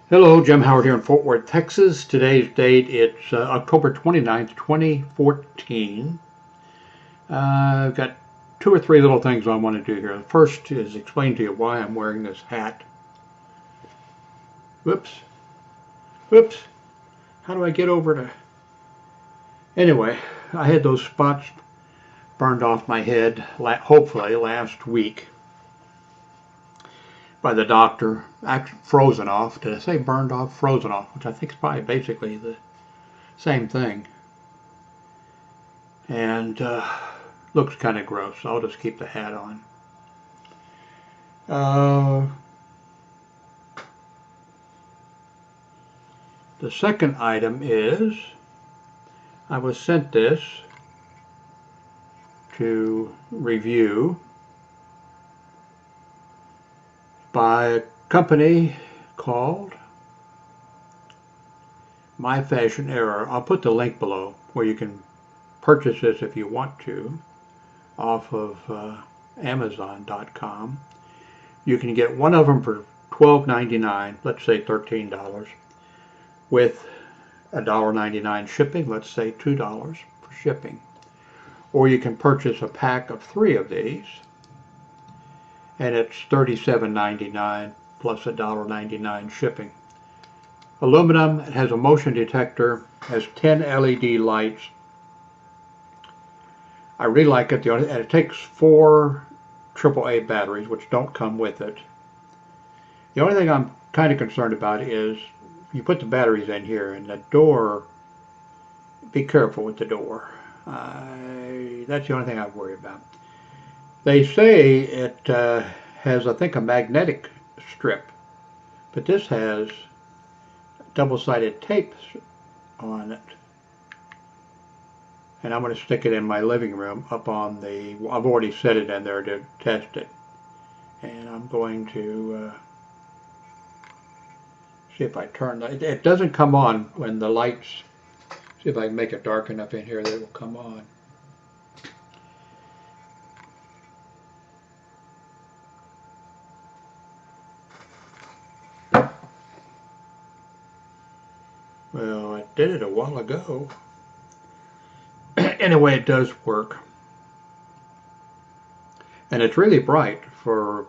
Hello, Jim Howard here in Fort Worth, Texas. Today's date, it's October 29th, 2014. I've got two or three little things I want to do here. The first is explain to you why I'm wearing this hat. Whoops. Whoops. How do I get over to... Anyway, I had those spots burned off my head, hopefully last week, by the doctor. Actually, frozen off. Did I say burned off? Frozen off, which I think is probably basically the same thing. And looks kind of gross, so I'll just keep the hat on. The second item is I was sent this to review by a company called My Fashion Era. I'll put the link below where you can purchase this if you want to off of Amazon.com. You can get one of them for $12.99, let's say $13, with $1.99 shipping, let's say $2 for shipping. Or you can purchase a pack of 3 of these, and it's $37.99 plus $1.99 shipping. Aluminum, it has a motion detector, has 10 LED lights. I really like it, and it takes 4 AAA batteries, which don't come with it. The only thing I'm kind of concerned about is you put the batteries in here, and the door, be careful with the door. That's the only thing I worry about. They say it has, I think, a magnetic strip, but this has double-sided tape on it. And I'm going to stick it in my living room up on the, I've already set it in there to test it. And I'm going to see if I turn, it doesn't come on when the lights, see if I can make it dark enough in here that it will come on. Well, I did it a while ago. Anyway, it does work. And it's really bright for,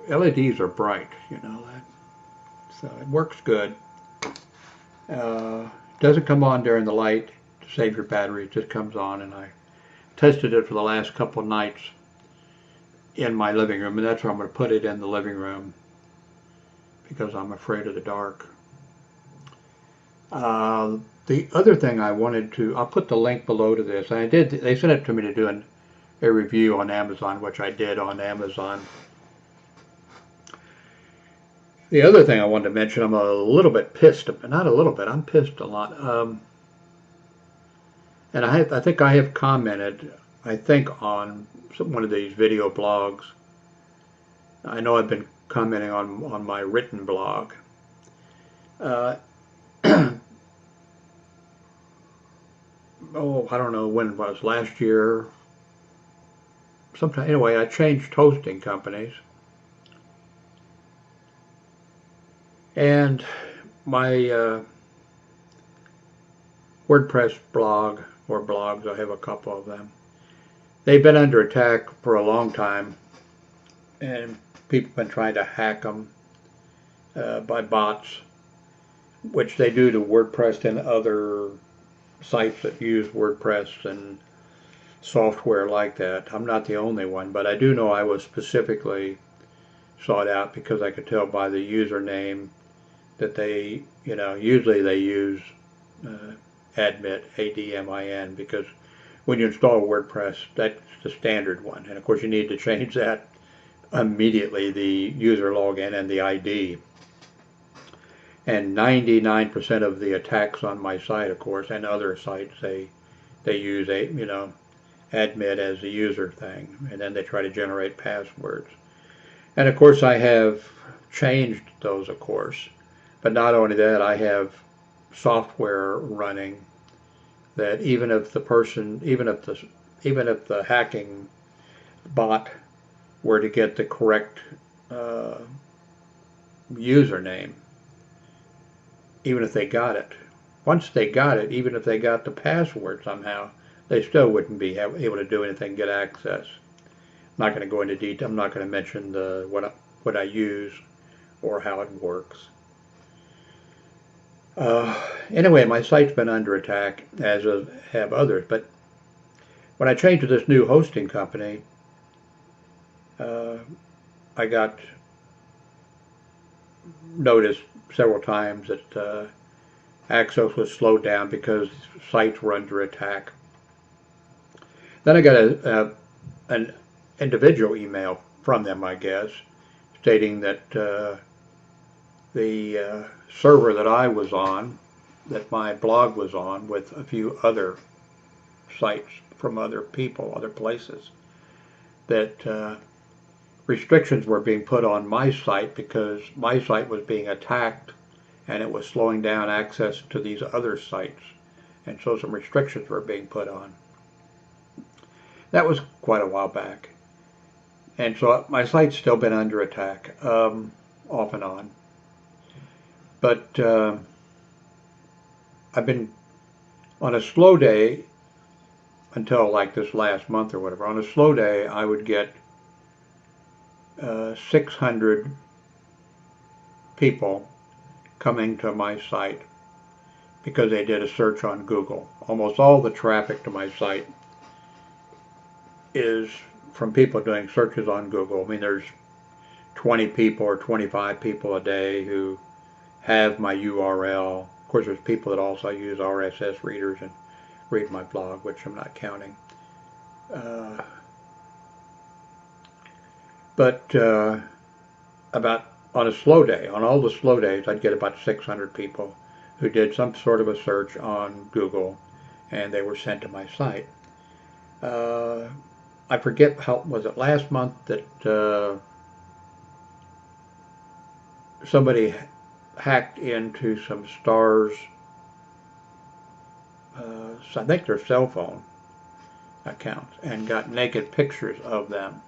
LEDs are bright, you know that. So it works good. Doesn't come on during the light to save your battery. It just comes on, and I tested it for the last couple of nights in my living room, and that's where I'm going to put it, in the living room, because I'm afraid of the dark. The other thing I wanted to, I'll put the link below to this. They sent it to me to do a review on Amazon, which I did on Amazon. The other thing I wanted to mention, I'm a little bit pissed, not a little bit, I'm pissed a lot. And I think I have commented, I think on one of these video blogs. I know I've been commenting on my written blog. I don't know when it was, last year, sometime. Anyway, I changed hosting companies. And my WordPress blog, or blogs, I have a couple of them, they've been under attack for a long time, and people have been trying to hack them by bots, which they do to WordPress and other sites that use WordPress and software like that. I'm not the only one, but I do know I was specifically sought out because I could tell by the username that they, usually they use admin, ADMIN, because when you install WordPress, that's the standard one. And of course you need to change that immediately, the user login and the ID. And 99% of the attacks on my site, of course, and other sites, they use admin as the user thing, and then they try to generate passwords. And of course I have changed those, of course. But not only that, I have software running that even if the hacking bot were to get the correct username, even if they got it. Once they got it, even if they got the password somehow, they still wouldn't be able to do anything, get access. I'm not going to go into detail. I'm not going to mention what I use or how it works. Anyway, my site's been under attack, as have others. But when I changed to this new hosting company, I got noticed several times that access was slowed down because sites were under attack. Then I got an individual email from them, I guess, stating that the server that I was on, that my blog was on, with a few other sites from other people, other places, that restrictions were being put on my site because my site was being attacked and it was slowing down access to these other sites. And so some restrictions were being put on. That was quite a while back. And so my site's still been under attack, off and on. But I've been on a slow day until like this last month or whatever. On a slow day, I would get 600 people coming to my site because they did a search on Google. Almost all the traffic to my site is from people doing searches on Google. I mean, there's 20 people or 25 people a day who have my URL. Of course, there's people that also use RSS readers and read my blog, which I'm not counting. But about on a slow day, on all the slow days, I'd get about 600 people who did some sort of a search on Google, and they were sent to my site. I forget how, was it last month that somebody hacked into some stars, I think their cell phone accounts, and got naked pictures of them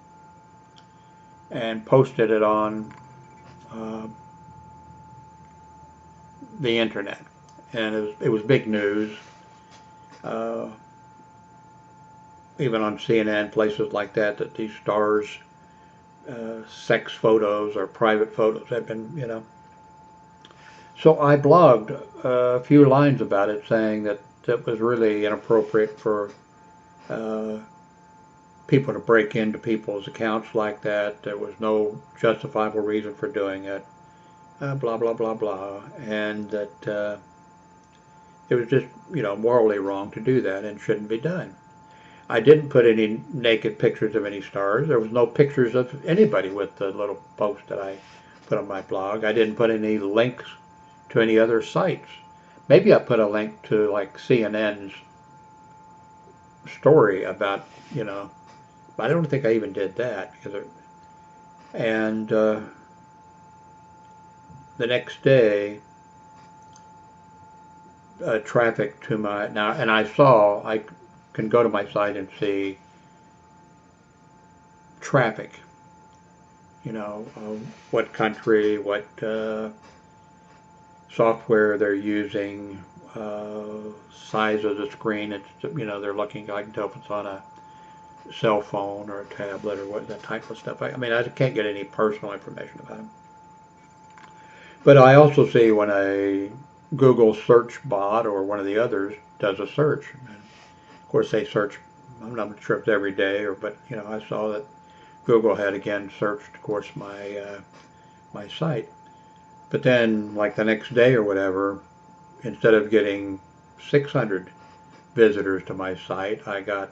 and posted it on the internet. And it was big news. Even on CNN, places like that, that these stars' sex photos or private photos have been, you know. So I blogged a few lines about it, saying that it was really inappropriate for people to break into people's accounts like that. There was no justifiable reason for doing it, blah, blah, blah, blah. And that it was just, you know, morally wrong to do that and shouldn't be done. I didn't put any naked pictures of any stars. There was no pictures of anybody with the little post that I put on my blog. I didn't put any links to any other sites. Maybe I put a link to like CNN's story about, you know, but I don't think I even did that. And the next day, traffic to my, now, and I can go to my site and see traffic, you know, what country, what software they're using, size of the screen. It's, you know, they're looking, I can tell if it's on a cell phone or a tablet or what, that type of stuff. I mean, I can't get any personal information about them. But I also see when a Google search bot or one of the others does a search. And of course, they search, I'm not sure if it's every day, but, you know, I saw that Google had again searched, of course, my site. But then, like the next day or whatever, instead of getting 600 visitors to my site, I got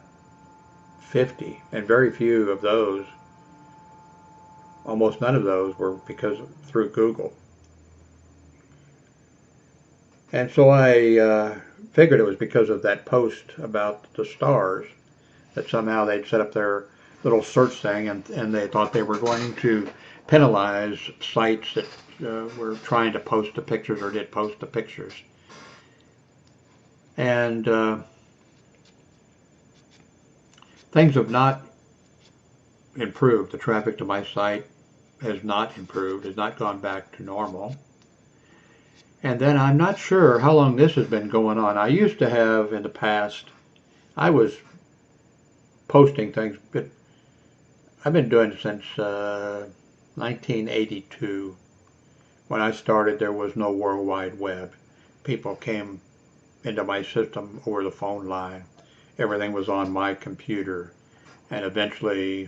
50, and very few of those, almost none of those, were through Google. And so I figured it was because of that post about the stars, that somehow they'd set up their little search thing, and they thought they were going to penalize sites that were trying to post the pictures or did post the pictures. And things have not improved. The traffic to my site has not improved, has not gone back to normal. And then I'm not sure how long this has been going on. I used to have in the past, I was posting things, but I've been doing it since 1982. When I started, there was no World Wide Web. People came into my system over the phone line. Everything was on my computer. And eventually,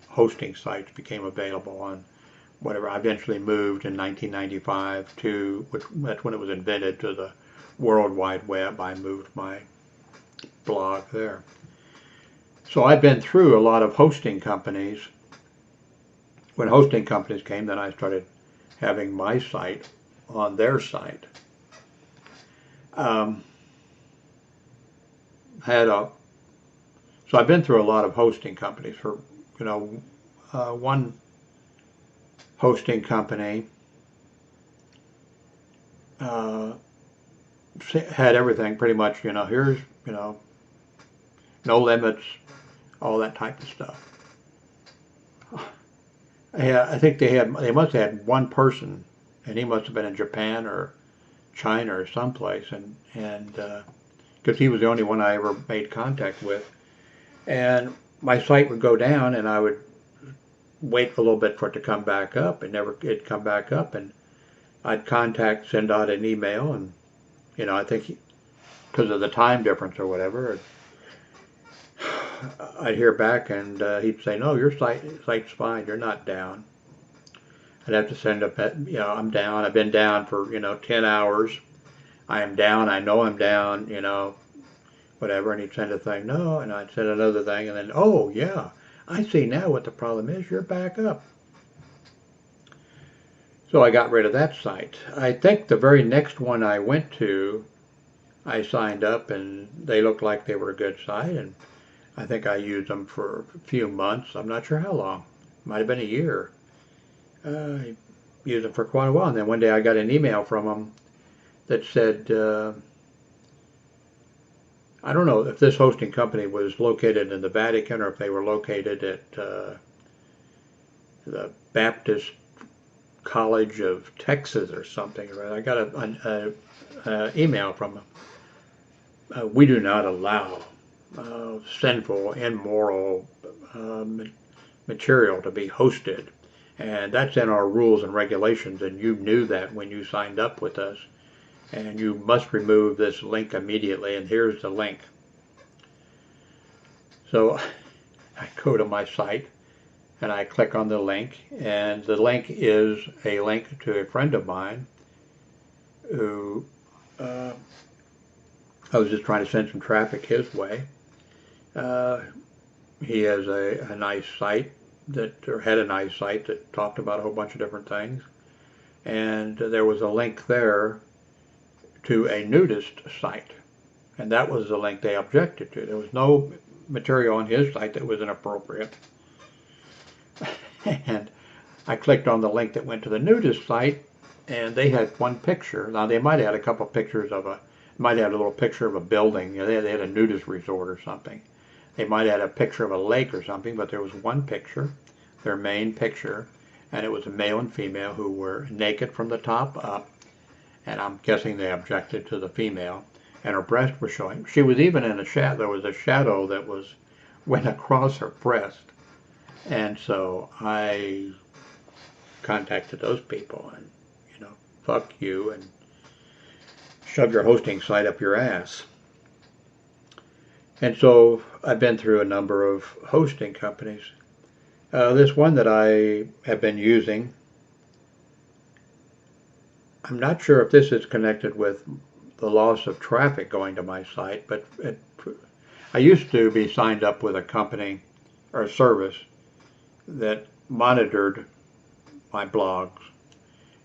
hosting sites became available on whatever. I eventually moved in 1995 to, that's when it was invented, to the World Wide Web. I moved my blog there. So I've been through a lot of hosting companies. When hosting companies came, then I started having my site on their site. So I've been through a lot of hosting companies. For one hosting company had everything pretty much. Here's no limits, all that type of stuff. Yeah, I think they must have had one person, and he must have been in Japan or China or someplace, and because he was the only one I ever made contact with. And my site would go down, and I would wait a little bit for it to come back up, and it'd come back up, and I'd send out an email, and I think because of the time difference or whatever, I'd hear back, and he'd say, "No, your site's fine. You're not down." I'd have to send up, I'm down. I've been down for 10 hours. I am down. I know I'm down. Whatever. And he'd send a thing, no, and I'd send another thing, and then, oh yeah, I see now what the problem is. You're back up. So I got rid of that site. I think the very next one I went to, I signed up, and they looked like they were a good site, and I think I used them for a few months. I'm not sure how long. Might have been a year. I used them for quite a while, and then one day I got an email from them that said, I don't know if this hosting company was located in the Vatican or if they were located at the Baptist College of Texas or something. I got an email from them. We do not allow sinful, immoral material to be hosted. And that's in our rules and regulations, and you knew that when you signed up with us. And you must remove this link immediately, and here's the link. So I go to my site, and I click on the link, and the link is a link to a friend of mine who I was just trying to send some traffic his way. He has a nice site had a nice site that talked about a whole bunch of different things, and there was a link there to a nudist site, and that was the link they objected to. There was no material on his site that was inappropriate. And I clicked on the link that went to the nudist site, and they had one picture. Now they might have had a couple of pictures might have had a little picture of a building. They had a nudist resort or something. They might have had a picture of a lake or something, but there was one picture, their main picture, and it was a male and female who were naked from the top up, and I'm guessing they objected to the female, and her breast was showing. She was even in a shadow. There was a shadow that went across her breast, and so I contacted those people, and fuck you, and shove your hosting site up your ass. And so I've been through a number of hosting companies. This one that I have been using, I'm not sure if this is connected with the loss of traffic going to my site, but I used to be signed up with a company or a service that monitored my blogs,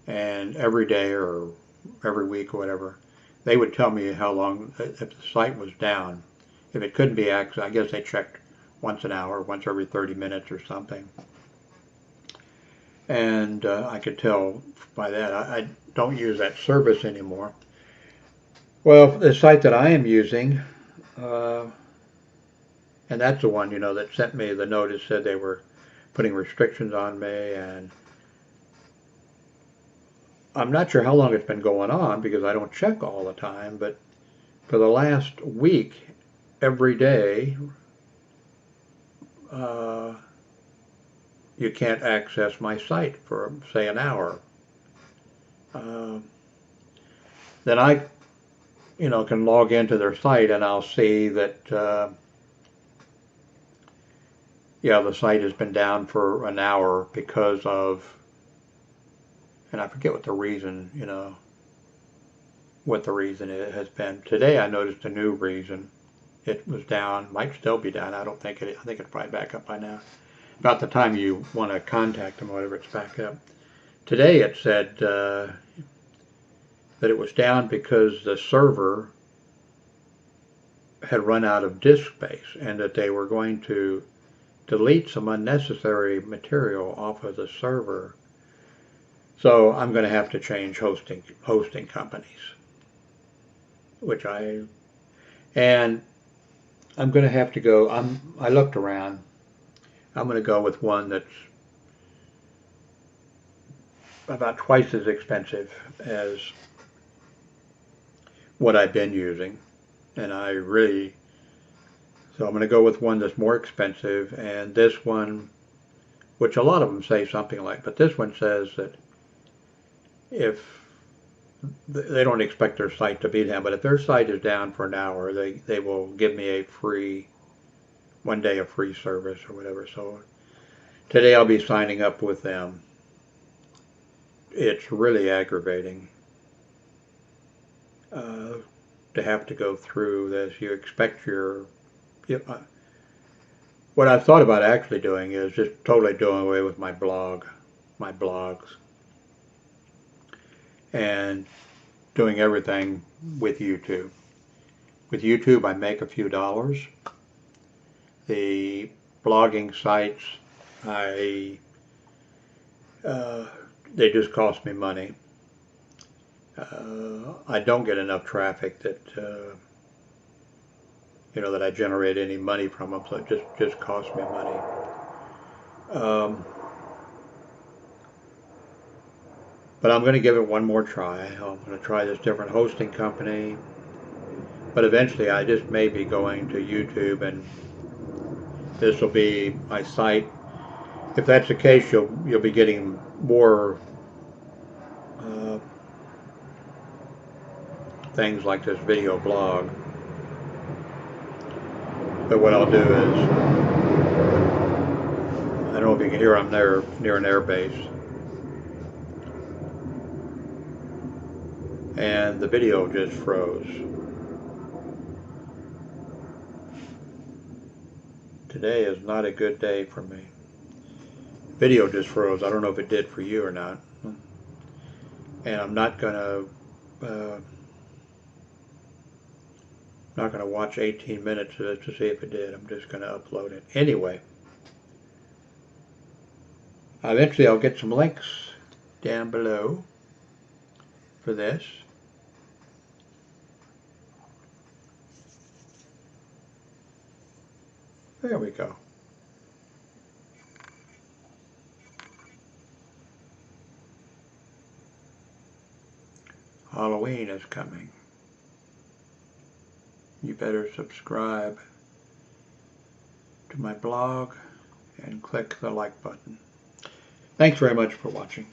and every day or every week or whatever, they would tell me how long, if the site was down. If it couldn't be accessed, I guess they checked once an hour, once every 30 minutes or something. And I could tell by that. I don't use that service anymore. Well, the site that I am using, and that's the one, that sent me the notice, said they were putting restrictions on me, and I'm not sure how long it's been going on because I don't check all the time, but for the last week, every day, you can't access my site for, say, an hour. Then I, can log into their site and I'll see that, yeah, the site has been down for an hour because of, and I forget what the reason, what the reason it has been. Today I noticed a new reason. It was down, might still be down. I think it's probably back up by now. About the time you want to contact them or whatever, it's back up. Today it said that it was down because the server had run out of disk space and that they were going to delete some unnecessary material off of the server. So I'm going to have to change hosting companies, and I'm going to have to go, I looked around. I'm going to go with one that's about twice as expensive as what I've been using. And so I'm going to go with one that's more expensive, and this one, which a lot of them say something like, but this one says that if they don't expect their site to be down, but if their site is down for an hour, they will give me one day of free service or whatever. So today I'll be signing up with them. It's really aggravating to have to go through this. You expect what I've thought about actually doing is just totally doing away with my blogs, and doing everything with YouTube. With YouTube, I make a few dollars. The blogging sites, they just cost me money. I don't get enough traffic that that I generate any money from them, so it just costs me money. But I'm going to give it one more try. I'm going to try this different hosting company. But eventually I just may be going to YouTube, and this will be my site. If that's the case, you'll be getting more things like this video blog. But what I'll do is, I don't know if you can hear, I'm near an air base. And the video just froze. Today is not a good day for me. Video just froze. I don't know if it did for you or not. And I'm not gonna watch 18 minutes of it to see if it did. I'm just gonna upload it anyway. Eventually I'll get some links down below for this. There we go. Halloween is coming. You better subscribe to my blog and click the like button. Thanks very much for watching.